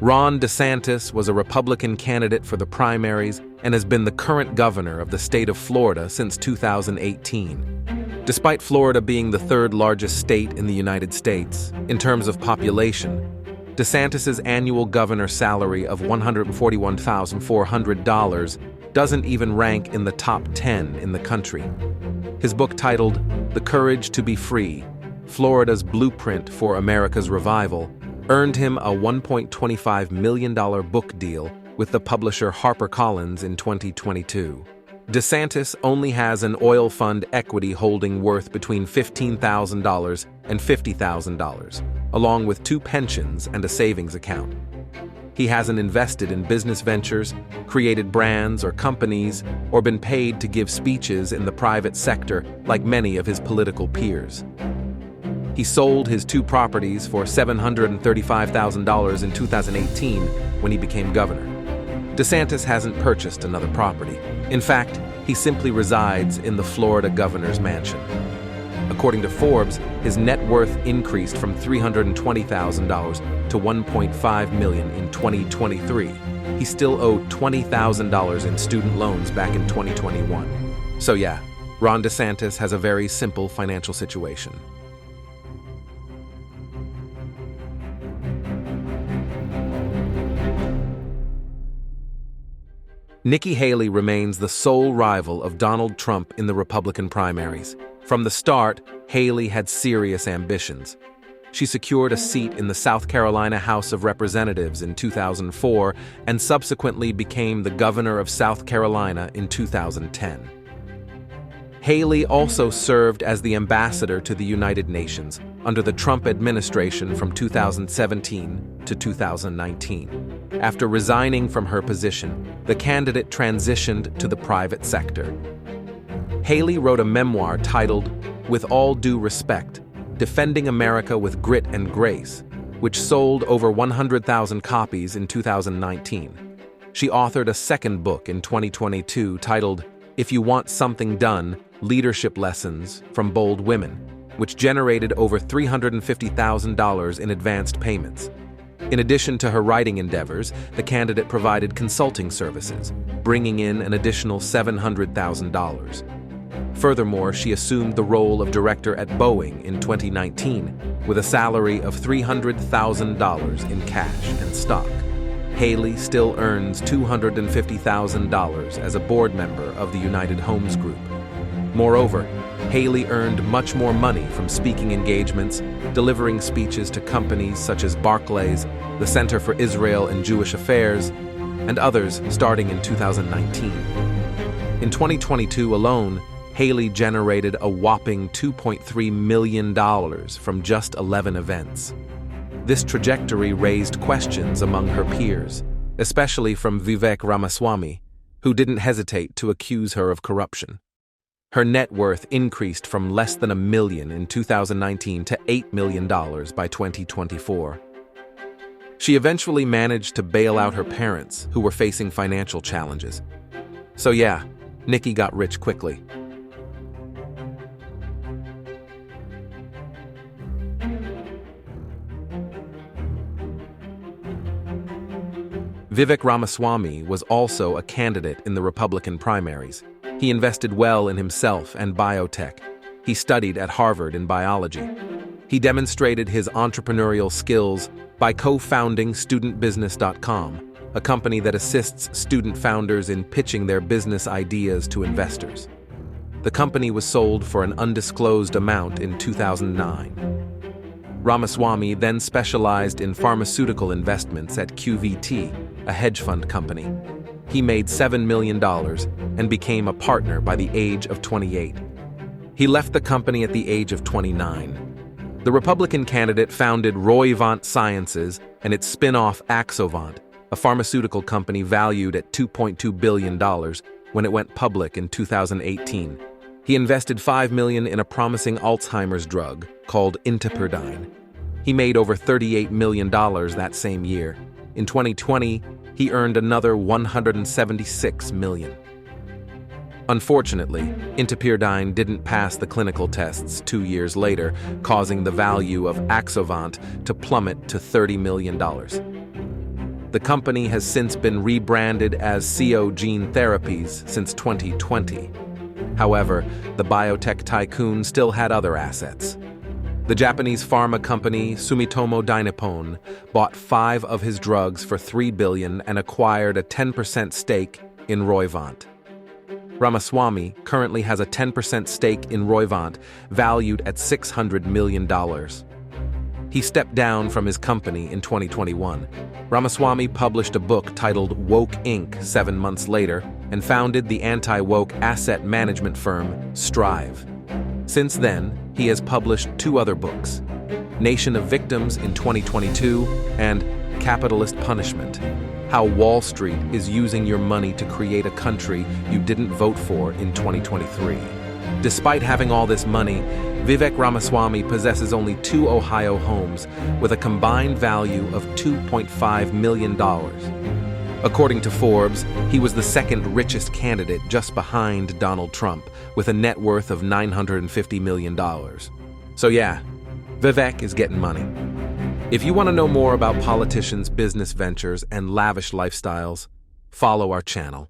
Ron DeSantis was a Republican candidate for the primaries and has been the current governor of the state of Florida since 2018. Despite Florida being the third largest state in the United States, in terms of population, DeSantis's annual governor salary of $141,400 doesn't even rank in the top 10 in the country. His book titled The Courage to Be Free, Florida's Blueprint for America's Revival, earned him a $1.25 million book deal with the publisher HarperCollins in 2022. DeSantis only has an oil fund equity holding worth between $15,000 and $50,000, along with 2 pensions and a savings account. He hasn't invested in business ventures, created brands or companies, or been paid to give speeches in the private sector like many of his political peers. He sold his 2 properties for $735,000 in 2018 when he became governor. DeSantis hasn't purchased another property. In fact, he simply resides in the Florida governor's mansion. According to Forbes, his net worth increased from $320,000 to $1.5 million in 2023. He still owed $20,000 in student loans back in 2021. So yeah, Ron DeSantis has a very simple financial situation. Nikki Haley remains the sole rival of Donald Trump in the Republican primaries. From the start, Haley had serious ambitions. She secured a seat in the South Carolina House of Representatives in 2004 and subsequently became the governor of South Carolina in 2010. Haley also served as the ambassador to the United Nations under the Trump administration from 2017 to 2019. After resigning from her position, the candidate transitioned to the private sector. Haley wrote a memoir titled, With All Due Respect, Defending America with Grit and Grace, which sold over 100,000 copies in 2019. She authored a second book in 2022 titled, If You Want Something Done, Leadership Lessons from Bold Women, which generated over $350,000 in advanced payments. In addition to her writing endeavors, the candidate provided consulting services, bringing in an additional $700,000. Furthermore, she assumed the role of director at Boeing in 2019, with a salary of $300,000 in cash and stock. Haley still earns $250,000 as a board member of the United Homes Group. Moreover, Haley earned much more money from speaking engagements, delivering speeches to companies such as Barclays, the Center for Israel and Jewish Affairs, and others starting in 2019. In 2022 alone, Haley generated a whopping $2.3 million from just 11 events. This trajectory raised questions among her peers, especially from Vivek Ramaswamy, who didn't hesitate to accuse her of corruption. Her net worth increased from less than $1 million in 2019 to $8 million by 2024. She eventually managed to bail out her parents, who were facing financial challenges. So yeah, Nikki got rich quickly. Vivek Ramaswamy was also a candidate in the Republican primaries. He invested well in himself and biotech. He studied at Harvard in biology. He demonstrated his entrepreneurial skills by co-founding StudentBusiness.com, a company that assists student founders in pitching their business ideas to investors. The company was sold for an undisclosed amount in 2009. Ramaswamy then specialized in pharmaceutical investments at QVT, a hedge fund company. He made $7 million and became a partner by the age of 28. He left the company at the age of 29. The Republican candidate founded Roivant Sciences and its spin-off Axovant, a pharmaceutical company valued at $2.2 billion when it went public in 2018. He invested $5 million in a promising Alzheimer's drug called Intipirdine. He made over $38 million that same year. In 2020, he earned another $176 million. Unfortunately, Intipirdine didn't pass the clinical tests 2 years later, causing the value of Axovant to plummet to $30 million. The company has since been rebranded as CO Gene Therapies since 2020. However, the biotech tycoon still had other assets. The Japanese pharma company Sumitomo Dynapone bought 5 of his drugs for $3 billion and acquired a 10% stake in Roivant. Ramaswamy currently has a 10% stake in Roivant, valued at $600 million. He stepped down from his company in 2021. Ramaswamy published a book titled Woke Inc. 7 months later and founded the anti-woke asset management firm Strive. Since then, he has published 2 other books, Nation of Victims in 2022 and Capitalist Punishment: How Wall Street is Using Your Money to Create a Country You Didn't Vote For in 2023. Despite having all this money, Vivek Ramaswamy possesses only 2 Ohio homes with a combined value of $2.5 million. According to Forbes, he was the second richest candidate just behind Donald Trump, with a net worth of $950 million. So yeah, Vivek is getting money. If you want to know more about politicians' business ventures and lavish lifestyles, follow our channel.